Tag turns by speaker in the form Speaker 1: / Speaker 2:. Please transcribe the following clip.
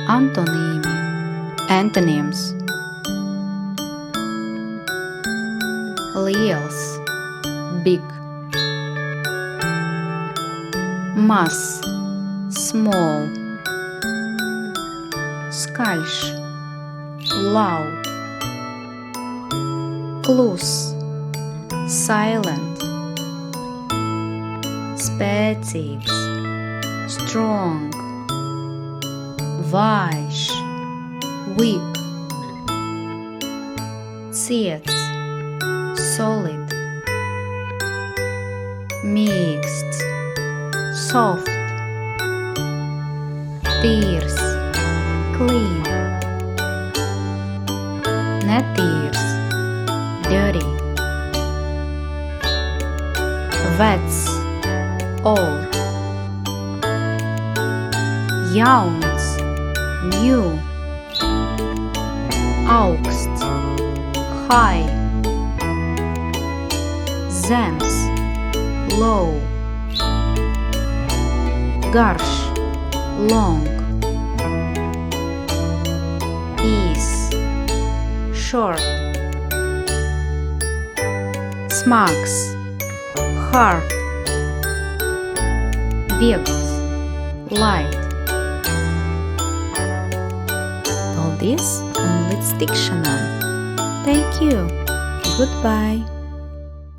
Speaker 1: Antonīmi, Antonyms. Liels, big. Maz, small. Skaļš, loud. Klus, silent. Spēcīgs, strong. Vājš, weak. Ciets, solid. Mīksts, soft. Tīrs, clean. Netīrs, dirty. Vecs, old. Jauns, new. Augsts, high. Zems, low. Garš, long. Īs, short. Smags, hard. Viegls, light. Paldies un līdz tikšanai! Thank you! Goodbye!